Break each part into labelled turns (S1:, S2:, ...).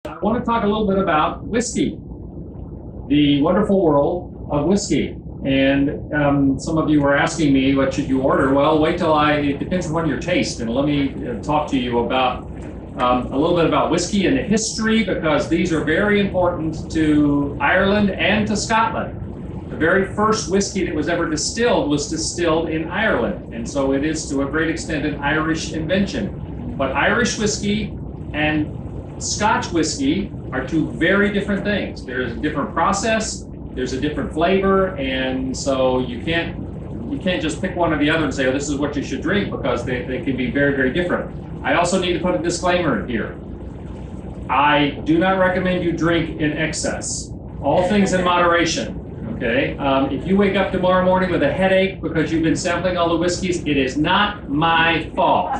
S1: I want to talk a little bit about whiskey, the wonderful world of whiskey. And some of you were asking me, what should you order? Well, wait till it depends on your taste. And let me talk to you about a little bit about whiskey and the history, because these are very important to Ireland and to Scotland. The very first whiskey that was ever distilled was distilled in Ireland. And so it is to a great extent an Irish invention. But Irish whiskey and Scotch whiskey are two very different things. There's a different process, there's a different flavor, and so you can't just pick one or the other and say, oh, this is what you should drink, because they can be very, very different. I also need to put a disclaimer here. I do not recommend you drink in excess. All things in moderation. Okay? If you wake up tomorrow morning with a headache because you've been sampling all the whiskeys, it is not my fault.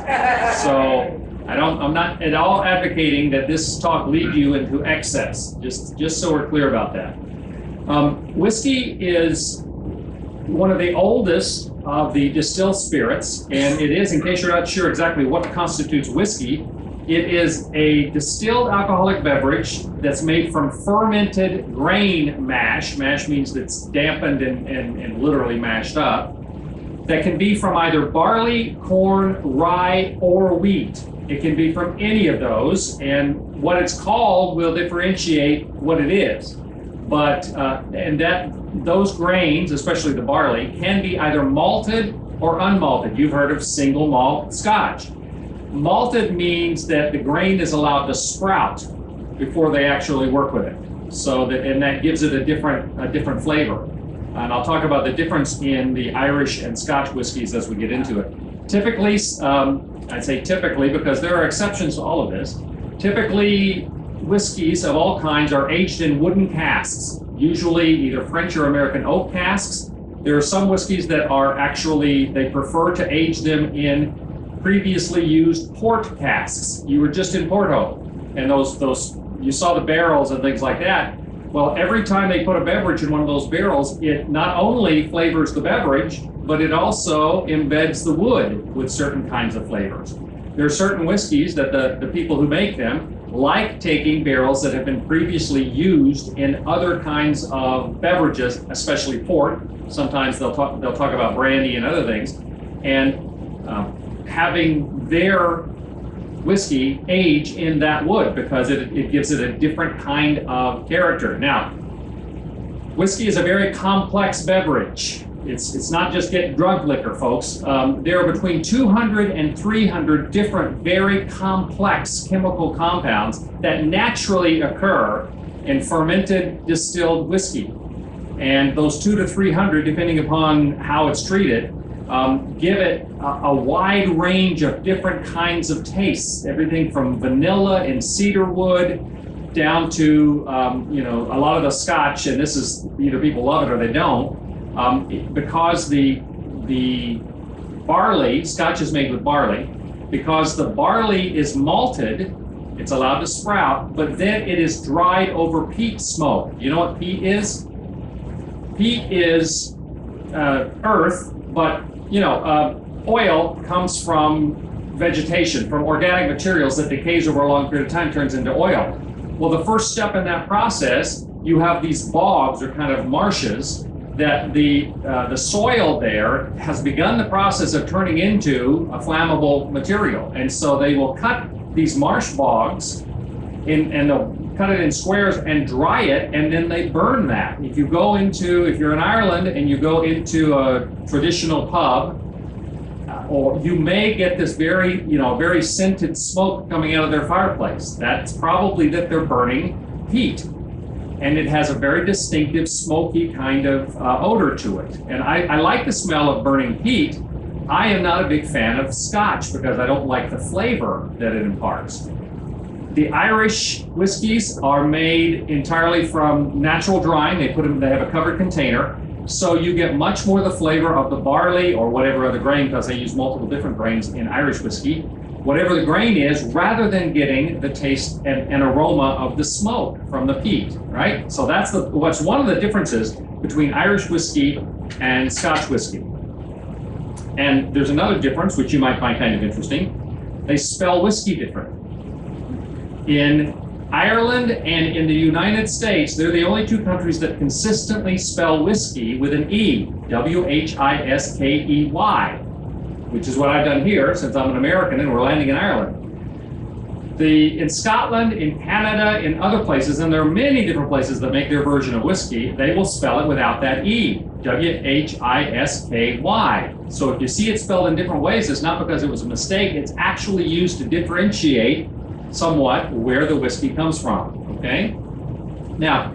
S1: So I'm not at all advocating that this talk lead you into excess, just so we're clear about that. Whiskey is one of the oldest of the distilled spirits, and it is, in case you're not sure exactly what constitutes whiskey, it is a distilled alcoholic beverage that's made from fermented grain mash. Mash means that it's dampened and literally mashed up. That can be from either barley, corn, rye, or wheat. It can be from any of those, and what it's called will differentiate what it is. But those grains, especially the barley, can be either malted or unmalted. You've heard of single malt Scotch. Malted means that the grain is allowed to sprout before they actually work with it. And that gives it a different flavor. And I'll talk about the difference in the Irish and Scotch whiskeys as we get into it. Typically, I'd say typically because there are exceptions to all of this, typically whiskeys of all kinds are aged in wooden casks, usually either French or American oak casks. There are some whiskeys that are actually, they prefer to age them in previously used port casks. You were just in Porto, and those you saw the barrels and things like that. Well, every time they put a beverage in one of those barrels, it not only flavors the beverage, but it also embeds the wood with certain kinds of flavors. There are certain whiskeys that the people who make them like taking barrels that have been previously used in other kinds of beverages, especially port. Sometimes they'll talk about brandy and other things, and having their whiskey age in that wood, because it gives it a different kind of character. Now, whiskey is a very complex beverage. It's not just get drunk liquor, folks. There are between 200 and 300 different very complex chemical compounds that naturally occur in fermented distilled whiskey. And those 200 to 300, depending upon how it's treated, give it a wide range of different kinds of tastes, everything from vanilla and cedarwood down to a lot of the Scotch, and this is either people love it or they don't, because the barley, Scotch is made with barley, because the barley is malted, it's allowed to sprout, but then it is dried over peat smoke. You know what peat is? Peat is earth, but oil comes from vegetation, from organic materials that decays over a long period of time, turns into oil. Well, the first step in that process, you have these bogs or kind of marshes that the soil there has begun the process of turning into a flammable material. And so they will cut these marsh bogs and they'll cut it in squares and dry it, and then they burn that. If you're in Ireland and you go into a traditional pub, or you may get this very scented smoke coming out of their fireplace. That's probably that they're burning peat. And it has a very distinctive smoky kind of odor to it. And I like the smell of burning peat. I am not a big fan of Scotch because I don't like the flavor that it imparts. The Irish whiskeys are made entirely from natural drying. They have a covered container. So you get much more the flavor of the barley or whatever other grain, because they use multiple different grains in Irish whiskey. Whatever the grain is, rather than getting the taste and aroma of the smoke from the peat, right? So that's what's one of the differences between Irish whiskey and Scotch whiskey. And there's another difference, which you might find kind of interesting. They spell whiskey different. In Ireland and in the United States, they're the only two countries that consistently spell whiskey with an E, W-H-I-S-K-E-Y, which is what I've done here since I'm an American and we're landing in Ireland. In Scotland, in Canada, in other places, and there are many different places that make their version of whiskey, they will spell it without that E, W-H-I-S-K-Y. So if you see it spelled in different ways, it's not because it was a mistake, it's actually used to differentiate somewhat where the whiskey comes from, okay? Now,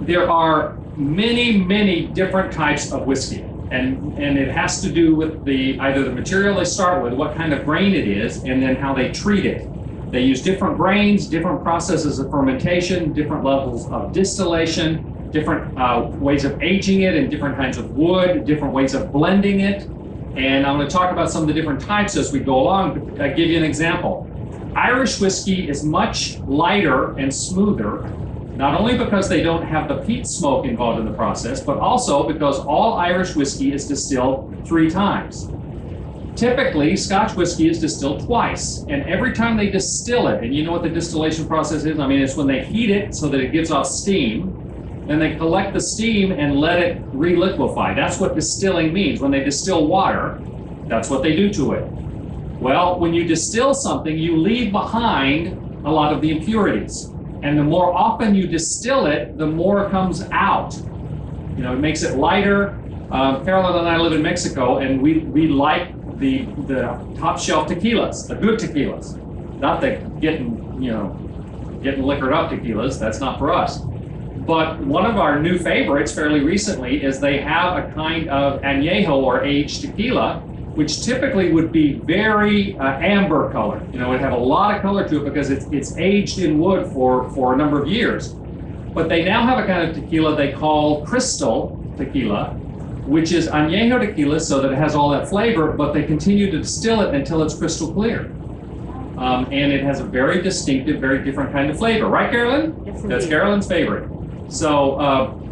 S1: there are many, many different types of whiskey, and it has to do with either the material they start with, what kind of grain it is, and then how they treat it. They use different grains, different processes of fermentation, different levels of distillation, different ways of aging it, and different kinds of wood, different ways of blending it. And I'm going to talk about some of the different types as we go along. I'll give you an example. Irish whiskey is much lighter and smoother, not only because they don't have the peat smoke involved in the process, but also because all Irish whiskey is distilled 3 times. Typically, Scotch whiskey is distilled twice, and every time they distill it, and you know what the distillation process is? I mean, it's when they heat it so that it gives off steam, then they collect the steam and let it re-liquefy. That's what distilling means. When they distill water, that's what they do to it. Well, when you distill something, you leave behind a lot of the impurities. And the more often you distill it, the more comes out. You know, it makes it lighter. Carolyn and I live in Mexico, and we like the top shelf tequilas, the good tequilas. Not the getting liquored up tequilas, that's not for us. But one of our new favorites fairly recently is they have a kind of añejo or aged tequila, which typically would be very amber colored. You know, it would have a lot of color to it because it's aged in wood for a number of years. But they now have a kind of tequila they call crystal tequila, which is añejo tequila, so that it has all that flavor, but they continue to distill it until it's crystal clear. And it has a very distinctive, very different kind of flavor. Right, Carolyn?
S2: Yes,
S1: that's Carolyn's favorite. So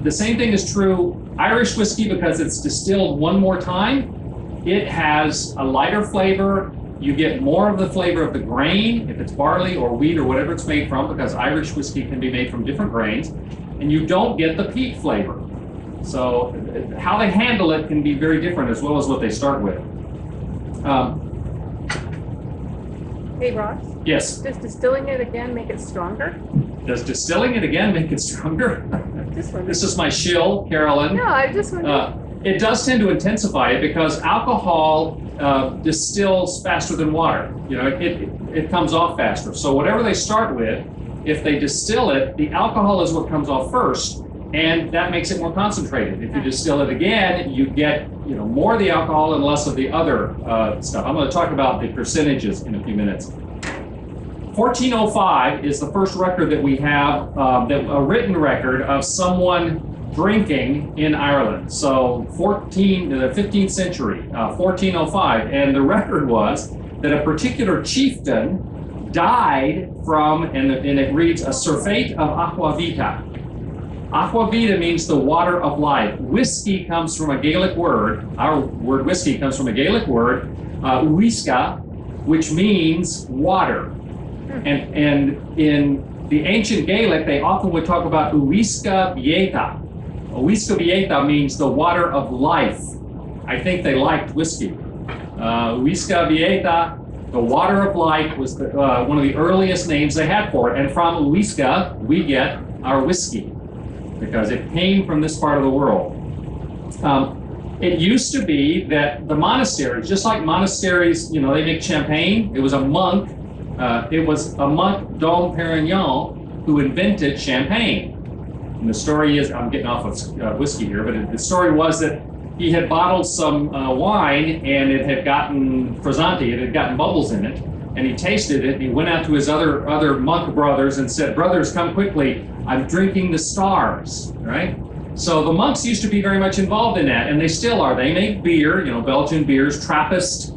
S1: the same thing is true Irish whiskey because it's distilled one more time. It has a lighter flavor. You get more of the flavor of the grain, if it's barley or wheat or whatever it's made from, because Irish whiskey can be made from different grains, and you don't get the peat flavor. So how they handle it can be very different as well as what they start with.
S2: Hey, Ross?
S1: Yes?
S2: Does distilling it again make it stronger?
S1: Does distilling it again make it stronger? This is my shill, Carolyn.
S2: No, I just wondered.
S1: It does tend to intensify it because alcohol distills faster than water. You know, it comes off faster. So whatever they start with, if they distill it, the alcohol is what comes off first, and that makes it more concentrated. If you distill it again, you get more of the alcohol and less of the other stuff. I'm going to talk about the percentages in a few minutes. 1405 is the first record that we have, a written record of someone drinking in Ireland. So the 15th century, 1405, and the record was that a particular chieftain died from, and it reads, a surfeit of aqua vita. Aqua vita means the water of life. Whiskey comes from a Gaelic word. Our word whiskey comes from a Gaelic word, uisca, which means water. And in the ancient Gaelic, they often would talk about uisca bieta. Uisca bieta means the water of life. I think they liked whiskey. Uisca bieta, the water of life, was one of the earliest names they had for it. And from uisca, we get our whiskey, because it came from this part of the world. It used to be that the monasteries, just like monasteries, they make champagne. It was a monk, Dom Perignon, who invented champagne. And the story is, I'm getting off of whiskey here, but the story was that he had bottled some wine and it had gotten frizzante, it had gotten bubbles in it, and he tasted it, and he went out to his other monk brothers and said, "Brothers, come quickly, I'm drinking the stars," right? So the monks used to be very much involved in that, and they still are. They make beer, Belgian beers, Trappist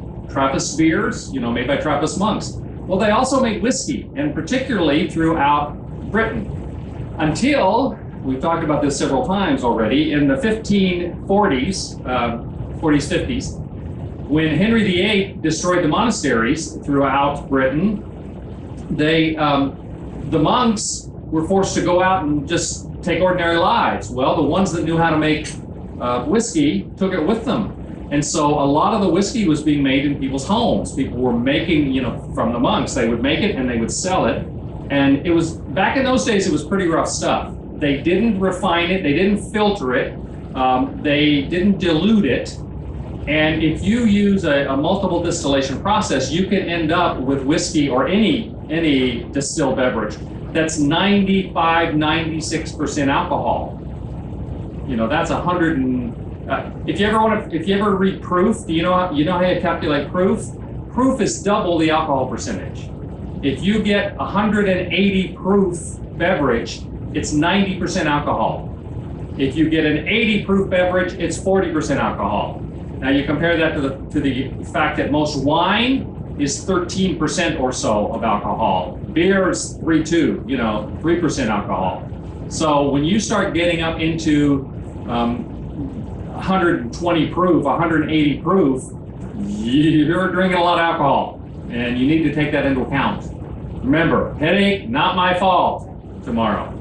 S1: beers, made by Trappist monks. Well, they also make whiskey, and particularly throughout Britain. Until, we've talked about this several times already, in the 1540s, 50s, when Henry VIII destroyed the monasteries throughout Britain, they the monks were forced to go out and just take ordinary lives. Well, the ones that knew how to make whiskey took it with them. And so a lot of the whiskey was being made in people's homes. People were making, from the monks, they would make it and they would sell it. And it was, back in those days, it was pretty rough stuff. They didn't refine it, they didn't filter it, they didn't dilute it. And if you use a multiple distillation process, you can end up with whiskey or any distilled beverage that's 95, 96% alcohol. That's 100 and if you ever read proof, do you know how you calculate proof? Proof is double the alcohol percentage. If you get 180 proof beverage, it's 90% alcohol. If you get an 80 proof beverage, it's 40% alcohol. Now you compare that to the fact that most wine is 13% or so of alcohol. Beer is 3% alcohol. So when you start getting up into 120 proof, 180 proof, you're drinking a lot of alcohol, and you need to take that into account. Remember, headache, not my fault tomorrow.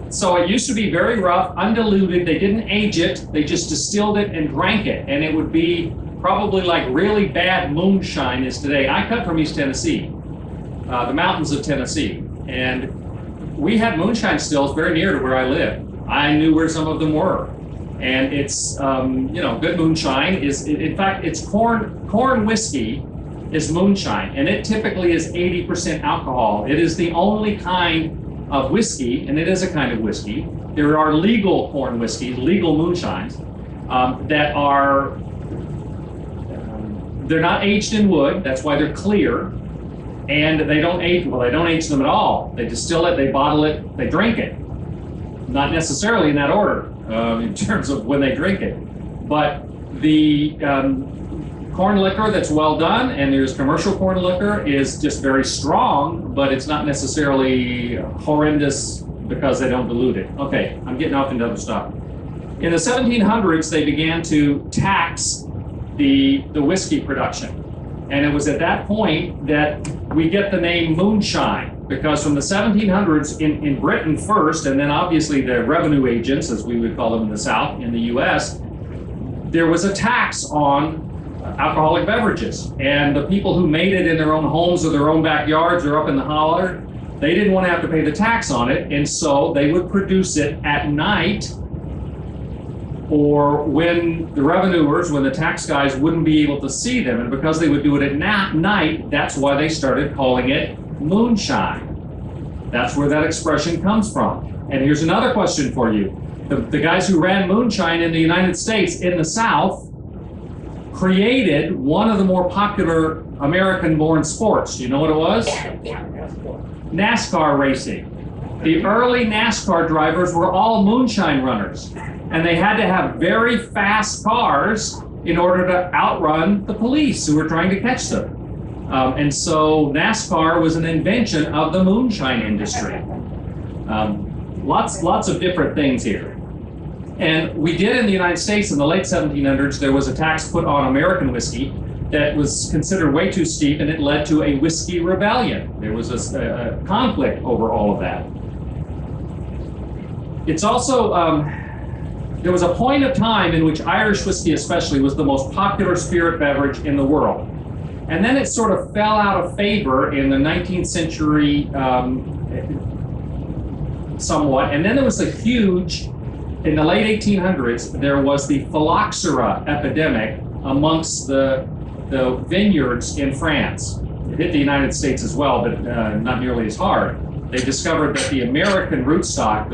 S1: So it used to be very rough, undiluted. They didn't age it. They just distilled it and drank it. And it would be probably like really bad moonshine is today. I come from East Tennessee, the mountains of Tennessee. And we had moonshine stills very near to where I live. I knew where some of them were. And it's, good moonshine is, in fact, it's corn whiskey is moonshine. And it typically is 80% alcohol. It is the only kind of whiskey, and it is a kind of whiskey. There are legal corn whiskeys, legal moonshines, that are, they're not aged in wood, that's why they're clear, and they don't age them at all. They distill it, they bottle it, they drink it. Not necessarily in that order, in terms of when they drink it. But the corn liquor that's well done, and there's commercial corn liquor, is just very strong, but it's not necessarily horrendous because they don't dilute it. Okay, I'm getting off into other stuff. In the 1700s, they began to tax the whiskey production. And it was at that point that we get the name moonshine, because from the 1700s in Britain first, and then obviously the revenue agents, as we would call them in the South, in the US, there was a tax on alcoholic beverages. And the people who made it in their own homes or their own backyards or up in the holler, they didn't want to have to pay the tax on it. And so they would produce it at night, or when the revenuers, when the tax guys wouldn't be able to see them. And because they would do it at night, that's why they started calling it moonshine. That's where that expression comes from. And here's another question for you. The guys who ran moonshine in the United States, in the South, created one of the more popular American-born sports. Do you know what it was? NASCAR racing. The early NASCAR drivers were all moonshine runners, and they had to have very fast cars in order to outrun the police who were trying to catch them. And so NASCAR was an invention of the moonshine industry. Lots of different things here. And we did in the United States in the late 1700s, there was a tax put on American whiskey that was considered way too steep, and it led to a whiskey rebellion. There was a conflict over all of that. It's also, there was a point of time in which Irish whiskey especially was the most popular spirit beverage in the world. And then it sort of fell out of favor in the 19th century somewhat. And then there was a huge, in the late 1800s, there was the phylloxera epidemic amongst the vineyards in France. It hit the United States as well, but not nearly as hard. They discovered that the American rootstock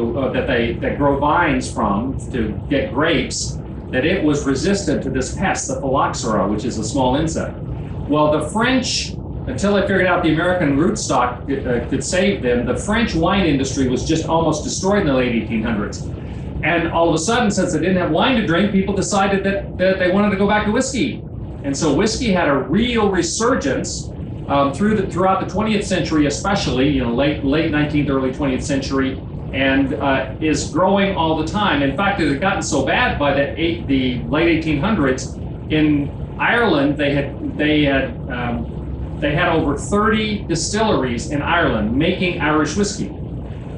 S1: that grow vines from to get grapes, that it was resistant to this pest, the phylloxera, which is a small insect. Well, the French, until they figured out the American rootstock could save them, the French wine industry was just almost destroyed in the late 1800s. And all of a sudden, since they didn't have wine to drink, people decided that they wanted to go back to whiskey. And so whiskey had a real resurgence throughout the 20th century, especially, late 19th, early 20th century, and is growing all the time. In fact, it had gotten so bad by the late 1800s. In Ireland, they they had over 30 distilleries in Ireland making Irish whiskey.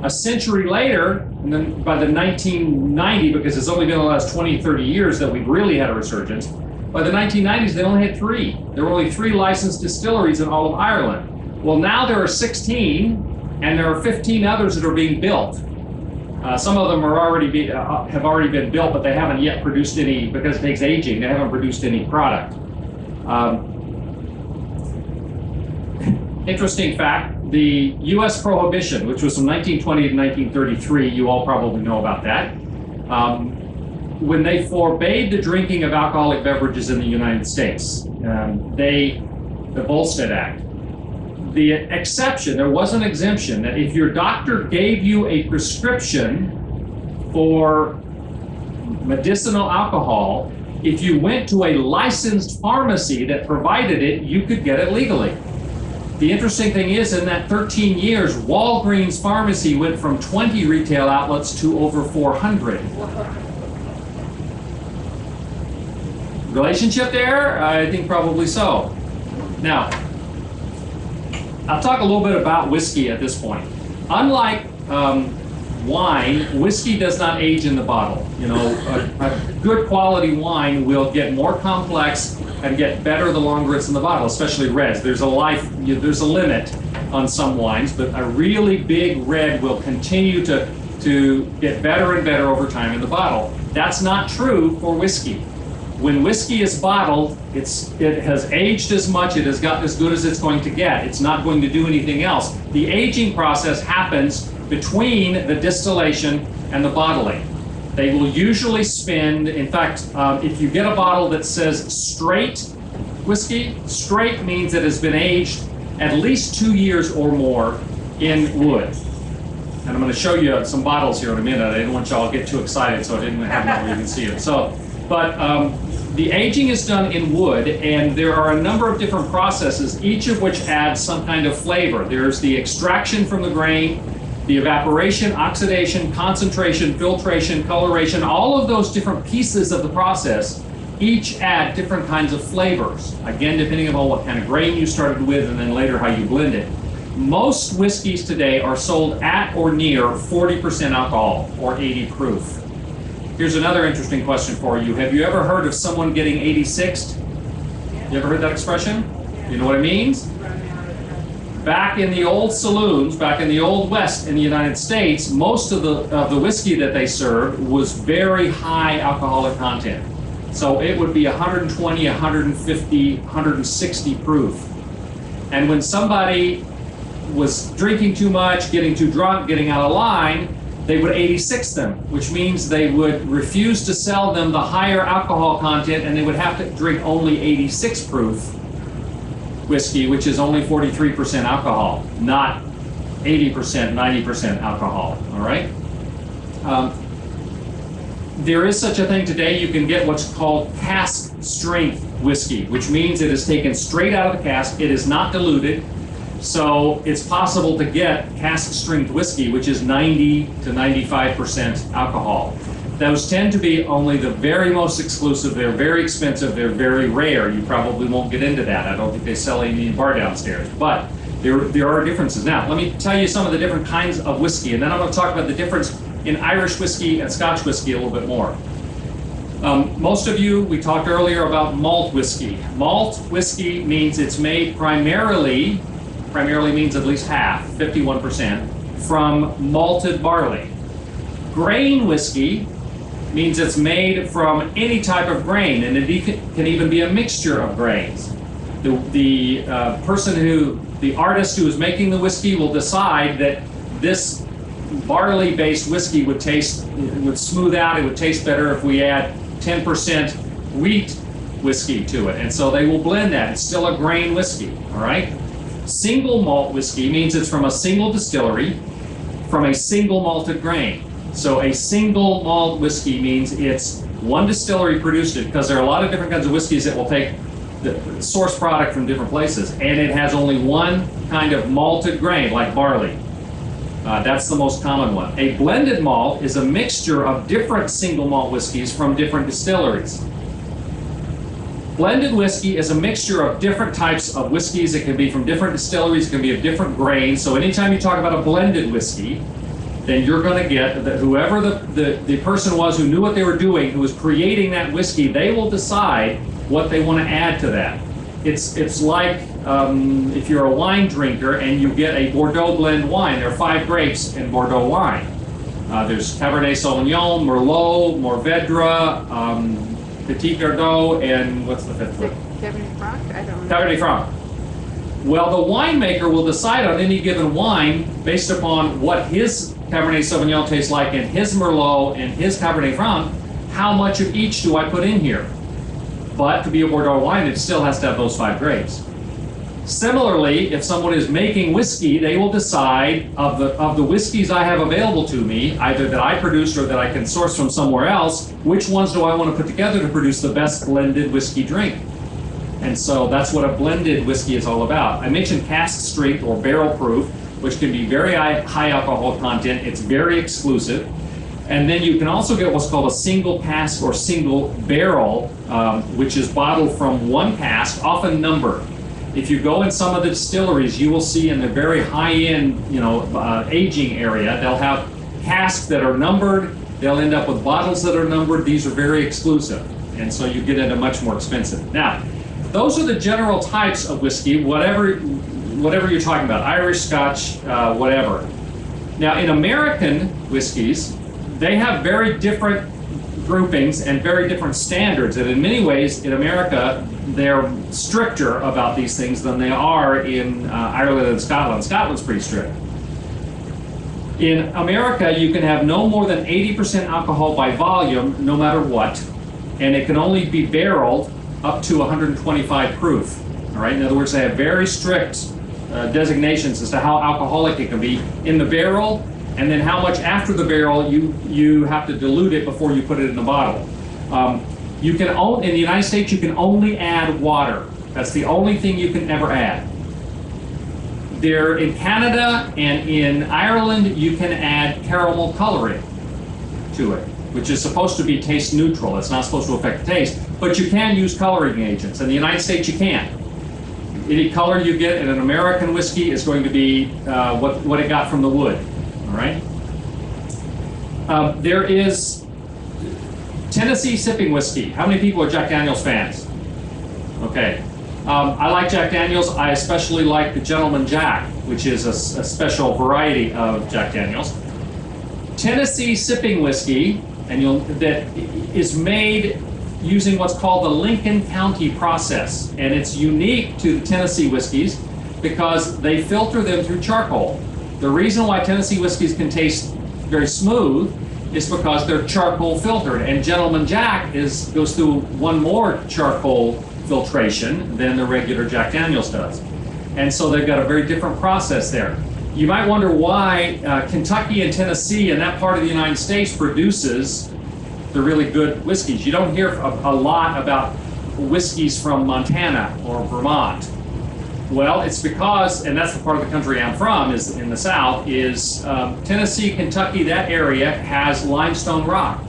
S1: A century later, and then by the 1990, because it's only been the last 20, 30 years that we've really had a resurgence, by the 1990s, they only had 3. There were only 3 licensed distilleries in all of Ireland. Well, now there are 16, and there are 15 others that are being built. Some of them are have already been built, but they haven't yet produced any, because it takes aging, they haven't produced any product. Interesting fact, the US Prohibition, which was from 1920 to 1933, you all probably know about that, when they forbade the drinking of alcoholic beverages in the United States, the Volstead Act, the exception, there was an exemption that if your doctor gave you a prescription for medicinal alcohol, if you went to a licensed pharmacy that provided it, you could get it legally. The interesting thing is, in that 13 years, Walgreens Pharmacy went from 20 retail outlets to over 400. Relationship there? I think probably so. Now, I'll talk a little bit about whiskey at this point. Unlike wine, whiskey does not age in the bottle. You know, a good quality wine will get more complex and get better the longer it's in the bottle, especially reds. There's a limit on some wines, but a really big red will continue to get better and better over time in the bottle. That's not true for whiskey. When whiskey is bottled, it has aged as much, it has gotten as good as it's going to get. It's not going to do anything else. The aging process happens between the distillation and the bottling. They will usually spend, in fact, if you get a bottle that says straight whiskey, straight means it has been aged at least 2 years or more in wood. And I'm going to show you some bottles here in a minute. I didn't want y'all to get too excited, so I didn't have them where you can see it. The aging is done in wood, and there are a number of different processes, each of which adds some kind of flavor. There's the extraction from the grain, the evaporation, oxidation, concentration, filtration, coloration, all of those different pieces of the process each add different kinds of flavors. Again, depending upon what kind of grain you started with and then later how you blend it. Most whiskeys today are sold at or near 40% alcohol or 80 proof. Here's another interesting question for you. Have you ever heard of someone getting 86'd? You ever heard that expression? You know what it means? Back in the old saloons, back in the old West in the United States, most of the whiskey that they served was very high alcoholic content. So it would be 120, 150, 160 proof. And when somebody was drinking too much, getting too drunk, getting out of line, they would 86 them, which means they would refuse to sell them the higher alcohol content, and they would have to drink only 86 proof whiskey, which is only 43% alcohol, not 80%, 90% alcohol, all right? There is such a thing today. You can get what's called cask strength whiskey, which means it is taken straight out of the cask. It is not diluted. So it's possible to get cask strength whiskey, which is 90 to 95% alcohol. Those tend to be only the very most exclusive. They're very expensive. They're very rare. You probably won't get into that. I don't think they sell any in the bar downstairs, but there are differences. Now, let me tell you some of the different kinds of whiskey, and then I'm going to talk about the difference in Irish whiskey and Scotch whiskey a little bit more. Most of you, we talked earlier about malt whiskey. Malt whiskey means it's made primarily means at least half, 51%, from malted barley. Grain whiskey means it's made from any type of grain, and it can even be a mixture of grains. The artist who is making the whiskey will decide that this barley-based whiskey would smooth out, it would taste better if we add 10% wheat whiskey to it. And so they will blend that. It's still a grain whiskey, all right? Single malt whiskey means it's from a single distillery, from a single malted grain. So a single malt whiskey means it's one distillery produced it, because there are a lot of different kinds of whiskeys that will take the source product from different places, and it has only one kind of malted grain, like barley. That's the most common one. A blended malt is a mixture of different single malt whiskeys from different distilleries. Blended whiskey is a mixture of different types of whiskeys. It can be from different distilleries, it can be of different grains. So anytime you talk about a blended whiskey, then you're going to get that whoever the person was who knew what they were doing, who was creating that whiskey, they will decide what they want to add to that. It's like if you're a wine drinker and you get a Bordeaux blend wine. There are 5 grapes in Bordeaux wine. There's Cabernet Sauvignon, Merlot, Mourvedre, Petit Verdot, and what's the 5th one?
S2: Cabernet Franc? I don't know.
S1: Cabernet Franc. Well, the winemaker will decide on any given wine based upon what his Cabernet Sauvignon tastes like and his Merlot and his Cabernet Franc, how much of each do I put in here? But to be a Bordeaux wine, it still has to have those 5 grapes. Similarly, if someone is making whiskey, they will decide of the whiskeys I have available to me, either that I produced or that I can source from somewhere else, which ones do I want to put together to produce the best blended whiskey drink? And so that's what a blended whiskey is all about. I mentioned cask strength or barrel proof, which can be very high alcohol content. It's very exclusive. And then you can also get what's called a single cask or single barrel, which is bottled from one cask, often numbered. If you go in some of the distilleries, you will see in the very high-end, aging area, they'll have casks that are numbered. They'll end up with bottles that are numbered. These are very exclusive, and so you get into much more expensive. Now, those are the general types of whiskey, whatever you're talking about, Irish, Scotch, whatever. Now, in American whiskeys, they have very different groupings and very different standards, and in many ways, in America, they're stricter about these things than they are in Ireland and Scotland. Scotland's pretty strict. In America, you can have no more than 80% alcohol by volume, no matter what, and it can only be barreled up to 125 proof. All right. In other words, they have very strict designations as to how alcoholic it can be in the barrel, and then how much after the barrel you have to dilute it before you put it in the bottle. In the United States, you can only add water. That's the only thing you can ever add. There in Canada and in Ireland, you can add caramel coloring to it, which is supposed to be taste neutral. It's not supposed to affect the taste, but you can use coloring agents. In the United States, you can't. Any color you get in an American whiskey is going to be what it got from the wood. All right. There is Tennessee sipping whiskey. How many people are Jack Daniels fans? Okay. I like Jack Daniels. I especially like the Gentleman Jack, which is a special variety of Jack Daniels. Tennessee sipping whiskey, that is made using what's called the Lincoln County process, and it's unique to the Tennessee whiskeys because they filter them through charcoal. The reason why Tennessee whiskeys can taste very smooth is because they're charcoal filtered, and Gentleman Jack goes through one more charcoal filtration than the regular Jack Daniels does. And so they've got a very different process there. You might wonder why Kentucky and Tennessee and that part of the United States produces the really good whiskeys. You don't hear a lot about whiskeys from Montana or Vermont. Well, it's because, and that's the part of the country I'm from, is in the South, is Tennessee, Kentucky, that area has limestone rock.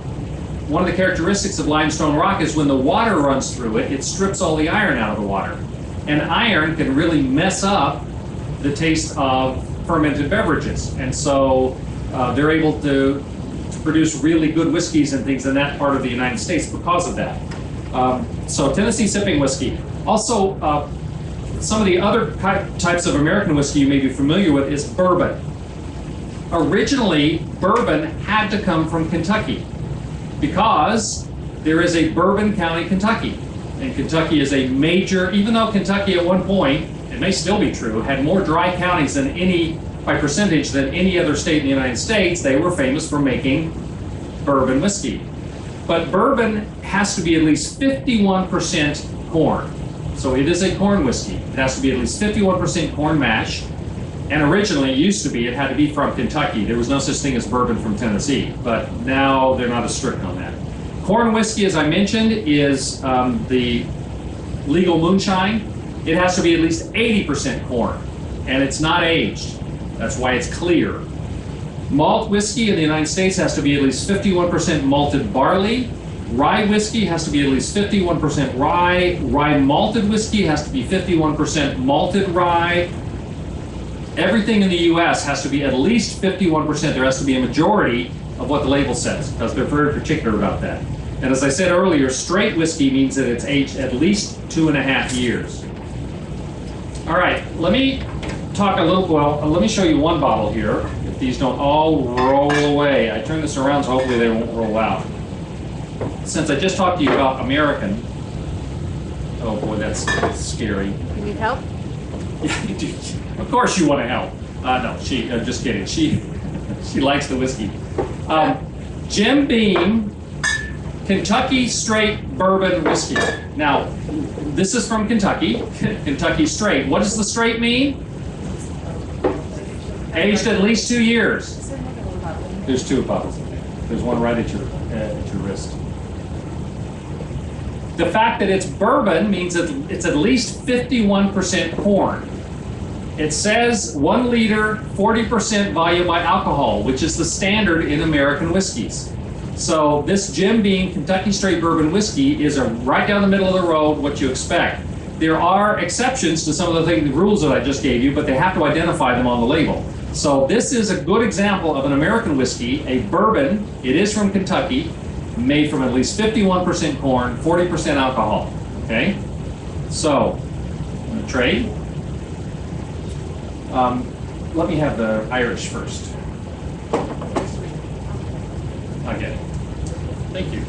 S1: One of the characteristics of limestone rock is when the water runs through it, it strips all the iron out of the water. And iron can really mess up the taste of fermented beverages. And so they're able to produce really good whiskeys and things in that part of the United States because of that. So Tennessee sipping whiskey. Also, some of the other types of American whiskey you may be familiar with is bourbon. Originally, bourbon had to come from Kentucky because there is a Bourbon County, Kentucky. And Kentucky is a major, even though Kentucky at one point, it may still be true, had more dry counties than by percentage than any other state in the United States, they were famous for making bourbon whiskey. But bourbon has to be at least 51% corn. So it is a corn whiskey. It has to be at least 51% corn mash. And originally it used to be, it had to be from Kentucky. There was no such thing as bourbon from Tennessee, but now they're not as strict on that. Corn whiskey, as I mentioned, is the legal moonshine. It has to be at least 80% corn, and it's not aged. That's why it's clear. Malt whiskey in the United States has to be at least 51% malted barley, Rye whiskey has to be at least 51% rye. Rye malted whiskey has to be 51% malted rye. Everything in the US has to be at least 51%. There has to be a majority of what the label says, because they're very particular about that. And as I said earlier, straight whiskey means that it's aged at least 2.5 years. All right, let me talk a little, let me show you one bottle here. If these don't all roll away. I turn this around so hopefully they won't roll out. Since I just talked to you about American, oh boy, that's scary.
S2: You need help?
S1: Yeah, you do. Of course you want to help. No, just kidding. She likes the whiskey. Jim Beam Kentucky Straight Bourbon Whiskey. Now, this is from Kentucky, Kentucky Straight. What does the straight mean? Aged at least 2 years. There's 2 bottles. There's one right at your wrist. The fact that it's bourbon means that it's at least 51% corn. It says 1 liter, 40% volume by alcohol, which is the standard in American whiskeys. So this Jim Beam Kentucky Straight Bourbon Whiskey is right down the middle of the road, what you expect. There are exceptions to some of the rules that I just gave you, but they have to identify them on the label. So this is a good example of an American whiskey, a bourbon. It is from Kentucky, made from at least 51% corn, 40% alcohol. Okay? So, I'm going to trade. Let me have the Irish first. I get it. Thank you.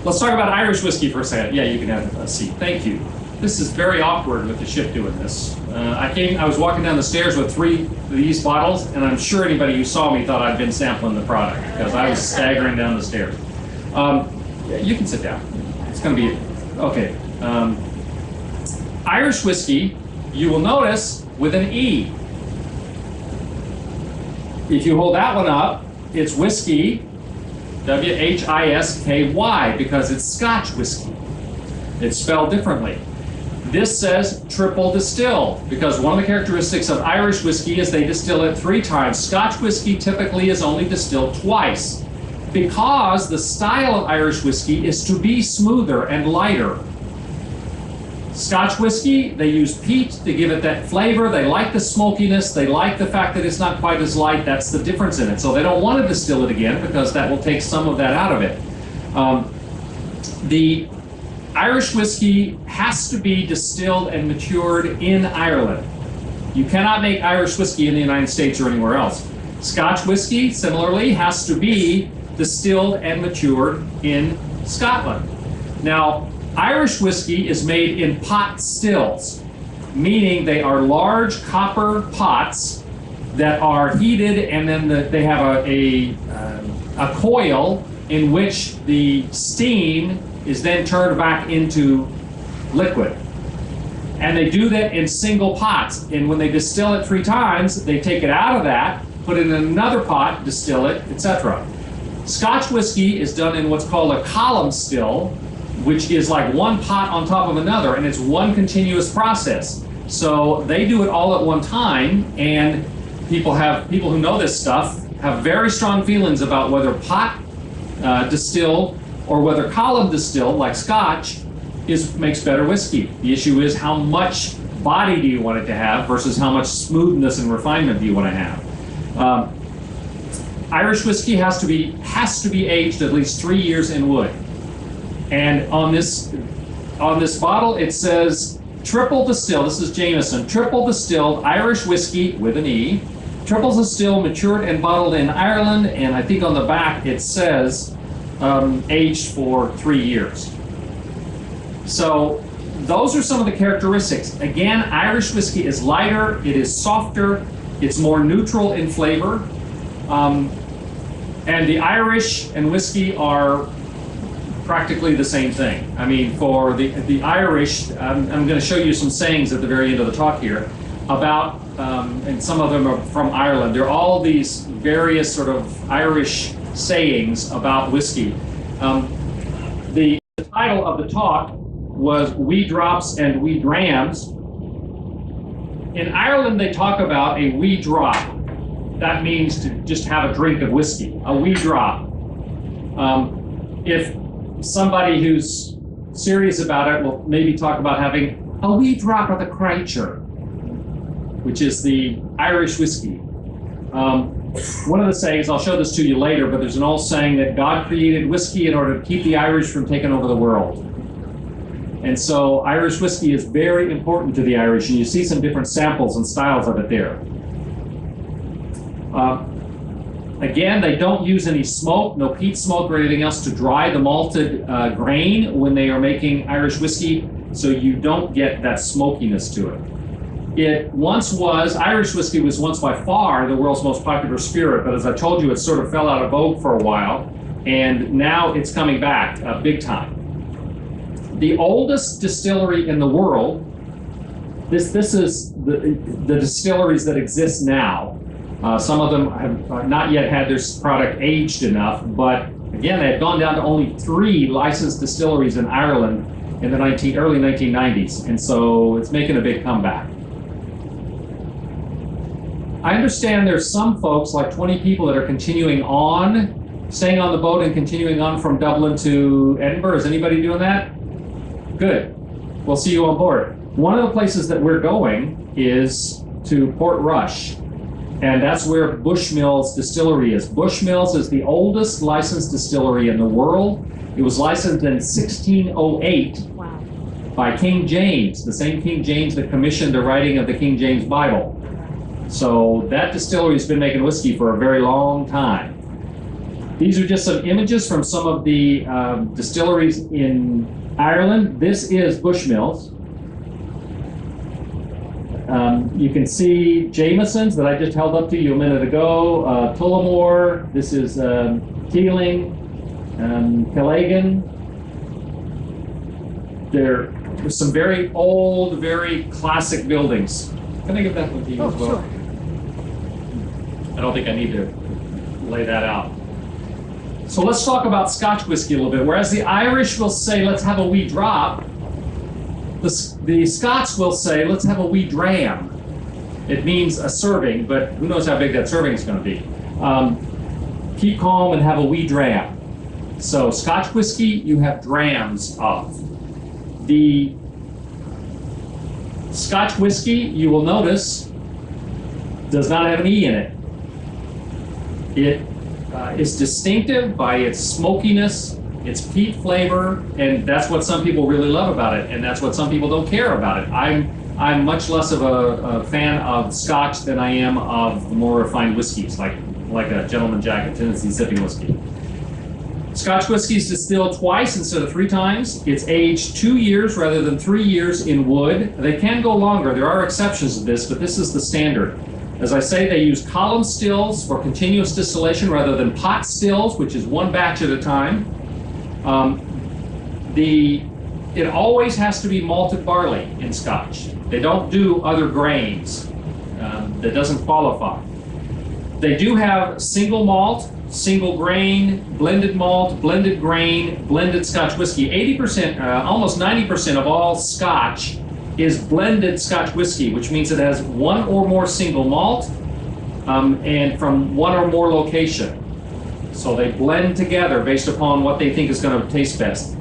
S1: Let's talk about Irish whiskey for a second. Yeah, you can have a seat. Thank you. This is very awkward with the ship doing this. I was walking down the stairs with 3 of these bottles, and I'm sure anybody who saw me thought I'd been sampling the product because I was staggering down the stairs. You can sit down. It's going to be okay. Irish whiskey, you will notice with an E. If you hold that one up, it's whiskey, W-H-I-S-K-Y, because it's Scotch whiskey. It's spelled differently. This says triple distilled, because one of the characteristics of Irish whiskey is they distill it 3 times. Scotch whiskey typically is only distilled twice, because the style of Irish whiskey is to be smoother and lighter. Scotch whiskey, they use peat to give it that flavor. They like the smokiness. They like the fact that it's not quite as light. That's the difference in it. So they don't want to distill it again because that will take some of that out of it. The Irish whiskey has to be distilled and matured in Ireland. You cannot make Irish whiskey in the United States or anywhere else. Scotch whiskey, similarly, has to be distilled and matured in Scotland. Now, Irish whiskey is made in pot stills, meaning they are large copper pots that are heated, and then they have a coil in which the steam is then turned back into liquid. And they do that in single pots. And when they distill it 3 times, they take it out of that, put it in another pot, distill it, etc. Scotch whiskey is done in what's called a column still, which is like one pot on top of another, and it's one continuous process. So they do it all at one time, and people who know this stuff have very strong feelings about whether pot distilled or whether column distilled, like Scotch, makes better whiskey. The issue is how much body do you want it to have versus how much smoothness and refinement do you want to have. Irish whiskey has to be aged at least 3 years in wood. And on this bottle, it says triple distilled. This is Jameson. Triple distilled Irish whiskey with an E. Triple distilled, matured and bottled in Ireland. And I think on the back it says aged for 3 years. So those are some of the characteristics. Again, Irish whiskey is lighter. It is softer. It's more neutral in flavor. And the Irish and whiskey are practically the same thing. I mean, for the Irish, I'm going to show you some sayings at the very end of the talk here about, and some of them are from Ireland. There are all these various sort of Irish sayings about whiskey. The title of the talk was Wee Drops and Wee Drams. In Ireland, they talk about a wee drop. That means to just have a drink of whiskey, a wee drop. if somebody who's serious about it will maybe talk about having a wee drop of the Kreitzer, which is the Irish whiskey. One of the sayings, I'll show this to you later, but there's an old saying that God created whiskey in order to keep the Irish from taking over the world. And so Irish whiskey is very important to the Irish, and you see some different samples and styles of it there. Again, they don't use any smoke, no peat smoke or anything else to dry the malted grain when they are making Irish whiskey, so you don't get that smokiness to it. Irish whiskey was once by far the world's most popular spirit, but as I told you, it sort of fell out of vogue for a while, and now it's coming back big time. The oldest distillery in the world, this is the distilleries that exist now. Some of them have not yet had their product aged enough, but again, they had gone down to only 3 licensed distilleries in Ireland in the early 1990s, and so it's making a big comeback. I understand there's some folks, like 20 people, that are continuing on, staying on the boat and continuing on from Dublin to Edinburgh. Is anybody doing that? Good. We'll see you on board. One of the places that we're going is to Portrush, and that's where Bushmills Distillery is. Bushmills is the oldest licensed distillery in the world. It was licensed in 1608 by King James, the same King James that commissioned the writing of the King James Bible. So that distillery has been making whiskey for a very long time. These are just some images from some of the distilleries in Ireland. This is Bushmills. You can see Jameson's that I just held up to you a minute ago, Tullamore, this is Keeling, Killaghan. There's some very old, very classic buildings. Can I give that one to you as well?
S2: Sure.
S1: I don't think I need to lay that out. So let's talk about Scotch whiskey a little bit. Whereas the Irish will say, let's have a wee drop, the Scots will say, let's have a wee dram. It means a serving, but who knows how big that serving is going to be. Keep calm and have a wee dram. So Scotch whiskey, you have drams of. The Scotch whiskey, you will notice, does not have an E in it. It is distinctive by its smokiness, its peat flavor, and that's what some people really love about it, and that's what some people don't care about it. I'm much less of a fan of Scotch than I am of the more refined whiskeys, like a Gentleman Jack and Tennessee sipping whiskey. Scotch whiskey is distilled twice instead of 3 times. It's aged 2 years rather than 3 years in wood. They can go longer. There are exceptions to this, but this is the standard. As I say, they use column stills for continuous distillation rather than pot stills, which is 1 batch at a time. It always has to be malted barley in Scotch. They don't do other grains. That doesn't qualify. They do have single malt, single grain, blended malt, blended grain, blended Scotch whiskey. 80%, almost 90% of all Scotch is blended Scotch whiskey, which means it has 1 or more single malt and from 1 or more location. So they blend together based upon what they think is going to taste best.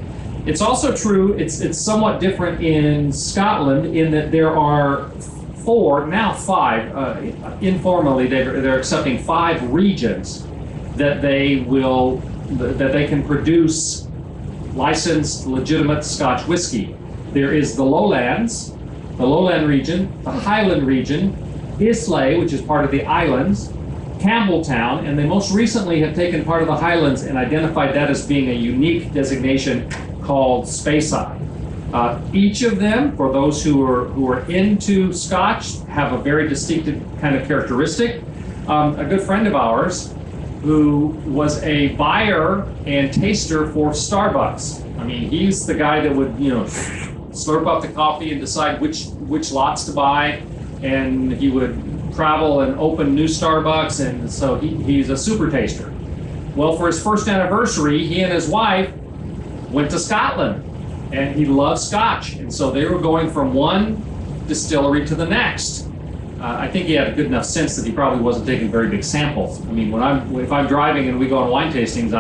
S1: It's also true, it's somewhat different in Scotland in that there are 4, now 5, informally they're accepting 5 regions that they can produce licensed, legitimate Scotch whiskey. There is the Lowlands, the Lowland region, the Highland region, Islay, which is part of the islands, Campbelltown, and they most recently have taken part of the Highlands and identified that as being a unique designation called Speyside. Each of them, for those who are into Scotch, have a very distinctive kind of characteristic. A good friend of ours who was a buyer and taster for Starbucks. I mean, he's the guy that would, slurp up the coffee and decide which lots to buy, and he would travel and open new Starbucks, and so he's a super taster. Well, for his first anniversary, he and his wife went to Scotland, and he loved Scotch, and so they were going from one distillery to the next. I think he had a good enough sense that he probably wasn't taking very big samples. I mean, if I'm driving and we go on wine tastings,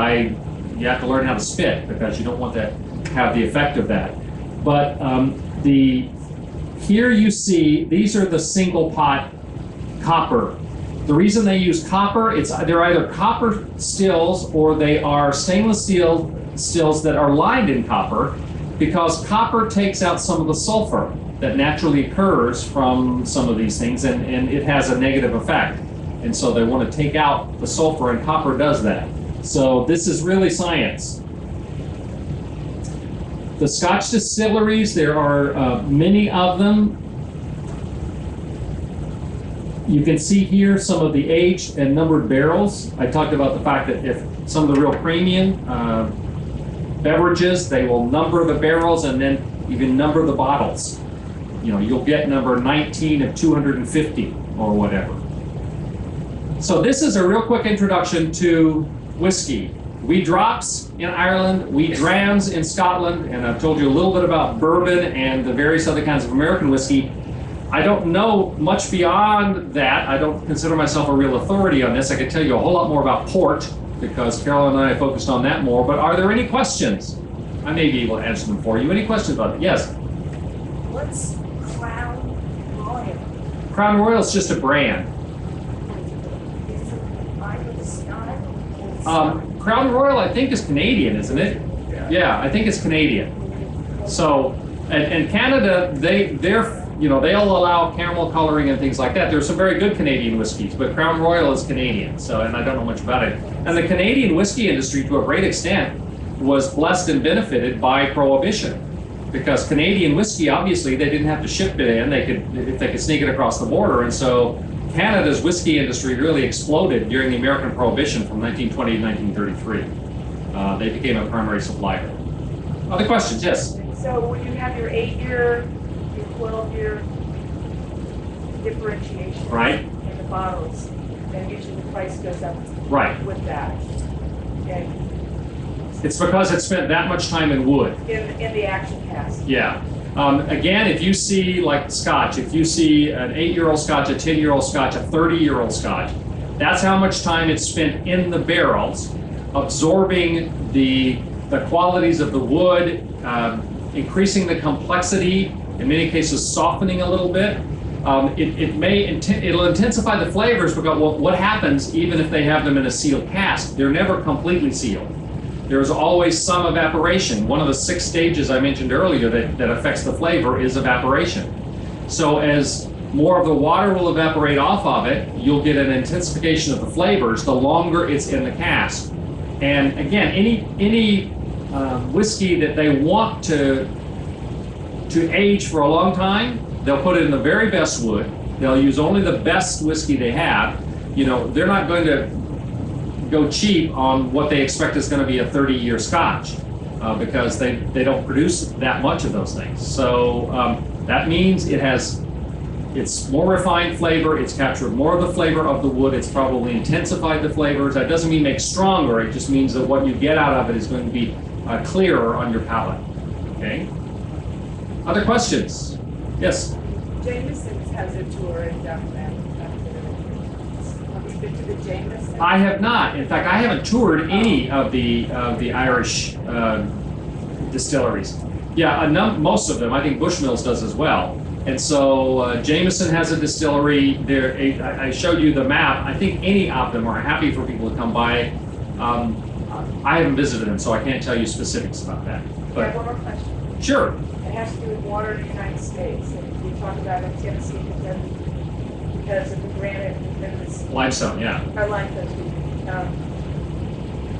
S1: you have to learn how to spit because you don't want to have the effect of that. But here you see, these are the single pot copper. The reason they use copper, they're either copper stills or they are stainless steel stills that are lined in copper, because copper takes out some of the sulfur that naturally occurs from some of these things, and it has a negative effect. And so they want to take out the sulfur, and copper does that. So this is really science. The Scotch distilleries, there are many of them. You can see here some of the aged and numbered barrels. I talked about the fact that if some of the real premium beverages, they will number the barrels and then even number the bottles. You know, you'll get number 19 of 250 or whatever. So this is a real quick introduction to whiskey. We Drops in Ireland, we Drams in Scotland, and I've told you a little bit about bourbon and the various other kinds of American whiskey. I don't know much beyond that. I don't consider myself a real authority on this. I could tell you a whole lot more about port because Carol and I focused on that more. But are there any questions? I may be able to answer them for you. Any questions about it? Yes?
S3: What's Crown Royal?
S1: Crown Royal is just a brand.
S3: Is it Irish style?
S1: Crown Royal, I think, is Canadian, isn't it? Yeah, I think it's Canadian. So, and Canada, they'll allow caramel coloring and things like that. There's some very good Canadian whiskeys, but Crown Royal is Canadian. So, and I don't know much about it. And the Canadian whiskey industry, to a great extent, was blessed and benefited by Prohibition, because Canadian whiskey, obviously, they didn't have to ship it in. If they could sneak it across the border, and so Canada's whiskey industry really exploded during the American Prohibition from 1920 to 1933. They became a primary supplier. Other questions? Yes?
S3: So when you have your 8-year, your 12-year differentiation
S1: Right.
S3: in the bottles, then usually the price goes up
S1: Right.
S3: with that. Okay.
S1: It's because it spent that much time in wood.
S3: In the action cast.
S1: Yeah. Again, if you see, like Scotch, if you see an 8-year-old Scotch, a 10-year-old Scotch, a 30-year-old Scotch, that's how much time it's spent in the barrels, absorbing the qualities of the wood, increasing the complexity, in many cases softening a little bit. It'll intensify the flavors, because what happens even if they have them in a sealed cask? They're never completely sealed. There's always some evaporation. One of the 6 stages I mentioned earlier that affects the flavor is evaporation. So as more of the water will evaporate off of it, you'll get an intensification of the flavors the longer it's in the cask. And again, any whiskey that they want to age for a long time, they'll put it in the very best wood. They'll use only the best whiskey they have. You know, they're not going to go cheap on what they expect is going to be a 30-year Scotch, because they don't produce that much of those things. So that means it's more refined flavor, it's captured more of the flavor of the wood, it's probably intensified the flavors. That doesn't mean make stronger, it just means that what you get out of it is going to be clearer on your palate. Okay? Other questions? Yes?
S3: Jameson's has a tour in Dublin. Have you been to the Jameson?
S1: I have not. In fact, I haven't toured any of the Irish distilleries. Yeah, most of them. I think Bushmills does as well. And so Jameson has a distillery. I showed you the map. I think any of them are happy for people to come by. I haven't visited them, so I can't tell you specifics about that.
S3: I
S1: But
S3: have one more question.
S1: sure.
S3: It has to do with water in the United States. And we talk about in Tennessee because of the granite and this
S1: Limestone, yeah.
S3: our limestone.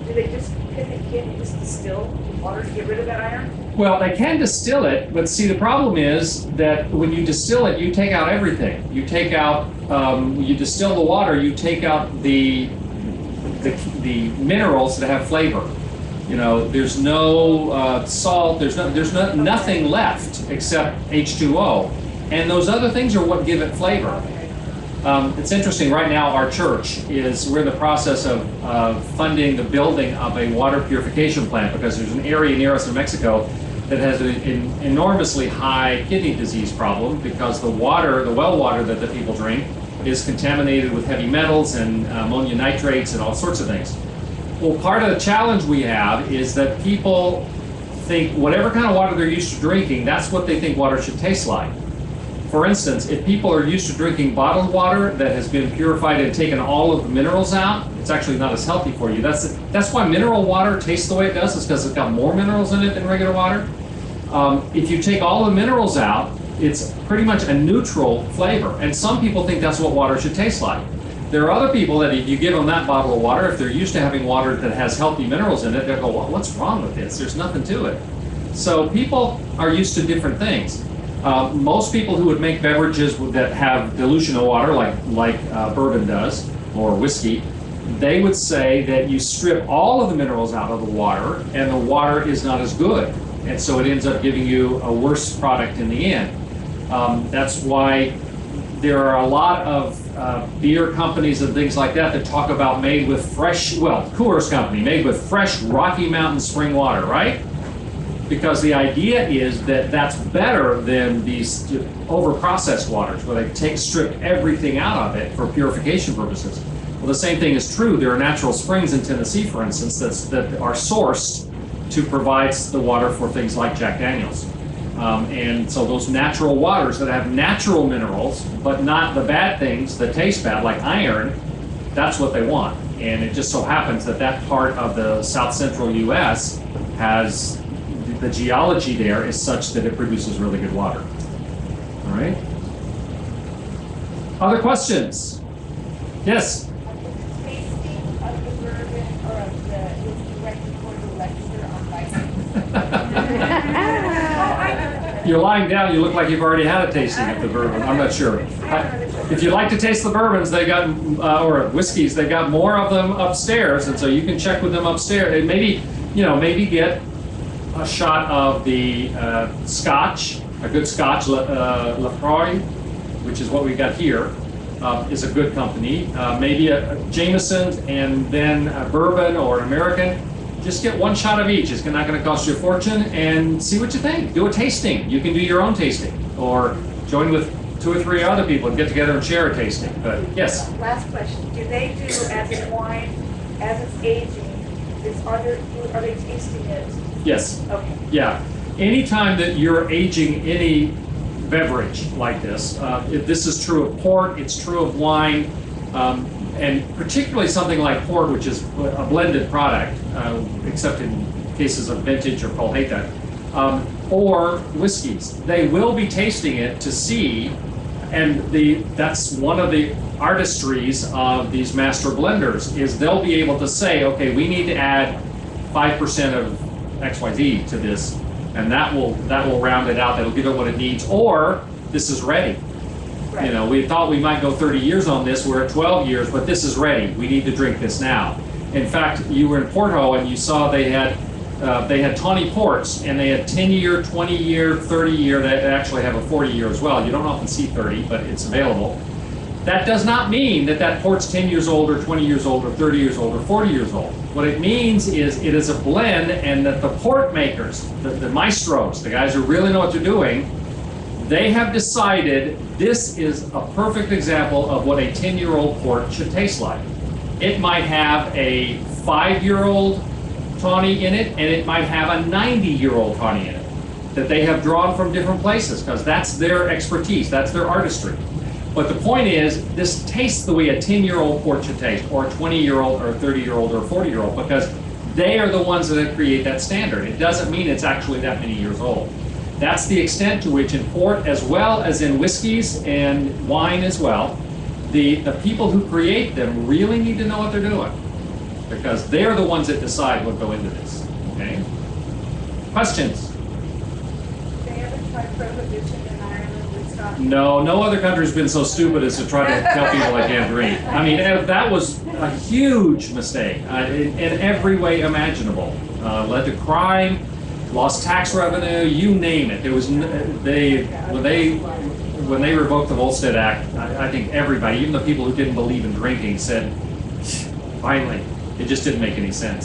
S3: Can't you just distill water to get rid of that iron?
S1: Well, they can distill it, but see, the problem is that when you distill it, you take out everything. You take out, you distill the water, you take out the minerals that have flavor. You know, there's no salt, there's nothing left except H2O. And those other things are what give it flavor. It's interesting, right now our church we're in the process of funding the building of a water purification plant, because there's an area near us in Mexico that has an enormously high kidney disease problem, because the well water that the people drink is contaminated with heavy metals and ammonia nitrates and all sorts of things. Well, part of the challenge we have is that people think whatever kind of water they're used to drinking, that's what they think water should taste like. For instance, if people are used to drinking bottled water that has been purified and taken all of the minerals out, it's actually not as healthy for you. That's why mineral water tastes the way it does, is because it's got more minerals in it than regular water. If you take all the minerals out, it's pretty much a neutral flavor. And some people think that's what water should taste like. There are other people that if you give them that bottle of water, if they're used to having water that has healthy minerals in it, they'll go, well, what's wrong with this? There's nothing to it. So people are used to different things. Most people who would make beverages that have dilution of water, like bourbon does, or whiskey, they would say that you strip all of the minerals out of the water, and the water is not as good. And so it ends up giving you a worse product in the end. That's why there are a lot of beer companies and things like that talk about made with fresh, well, Coors Company, made with fresh Rocky Mountain spring water, right? Because the idea is that that's better than these over-processed waters where they strip everything out of it for purification purposes. Well, the same thing is true. There are natural springs in Tennessee, for instance, that are sourced to provide the water for things like Jack Daniels. And so those natural waters that have natural minerals, but not the bad things that taste bad, like iron, that's what they want. And it just so happens that that part of the south central U.S. has, the geology there is such that it produces really good water. All right? Other questions? Yes?
S3: Tasting of the bourbon or of the whiskey right before the lecture on Viking.
S1: You're lying down, you look like you've already had a tasting of the bourbon. I'm not sure. If you like to taste the bourbons, they got, or whiskeys, they got more of them upstairs, and so you can check with them upstairs. And maybe, maybe get a shot of the Scotch, a good Scotch, Lafroy, which is what we got here, is a good company. Maybe a Jameson and then a bourbon or an American. Just get one shot of each. It's not going to cost you a fortune, and see what you think. Do a tasting. You can do your own tasting, or join with 2 or 3 other people and get together and share a tasting. But yes.
S3: Last question. Do they do as it's wine, as it's aging, are they tasting it?
S1: Yes.
S3: Okay.
S1: Yeah. Anytime that you're aging any beverage like this, if this is true of port, it's true of wine, and particularly something like port, which is a blended product, except in cases of vintage or colheita, or whiskeys. They will be tasting it to see, and that's one of the artistries of these master blenders, is they'll be able to say, okay, we need to add 5% of XYZ to this, and that will round it out. That'll give it what it needs. Or this is ready. Right. We thought we might go 30 years on this. We're at 12 years, but this is ready. We need to drink this now. In fact, you were in Porto and you saw they had tawny ports, and they had 10-year, 20-year, 30-year. They actually have a 40-year as well. You don't often see 30, but it's available. That does not mean that port's 10 years old or 20 years old or 30 years old or 40 years old. What it means is it is a blend, and that the port makers, the maestros, the guys who really know what they're doing, they have decided this is a perfect example of what a 10-year-old port should taste like. It might have a 5-year-old tawny in it, and it might have a 90-year-old tawny in it that they have drawn from different places, because that's their expertise, that's their artistry. But the point is, this tastes the way a 10-year-old port should taste, or a 20-year-old, or a 30-year-old, or a 40-year-old, because they are the ones that create that standard. It doesn't mean it's actually that many years old. That's the extent to which in port, as well as in whiskeys and wine as well, the people who create them really need to know what they're doing, because they're the ones that decide what go into this. Okay? Questions?
S3: They ever try prohibition in Ireland and stuff?
S1: No other country's been so stupid as to try to tell people they can't drink. I mean, that was a huge mistake in every way imaginable. Led to crime, lost tax revenue, you name it. There was when they revoked the Volstead Act, I think everybody, even the people who didn't believe in drinking, said, finally, it just didn't make any sense.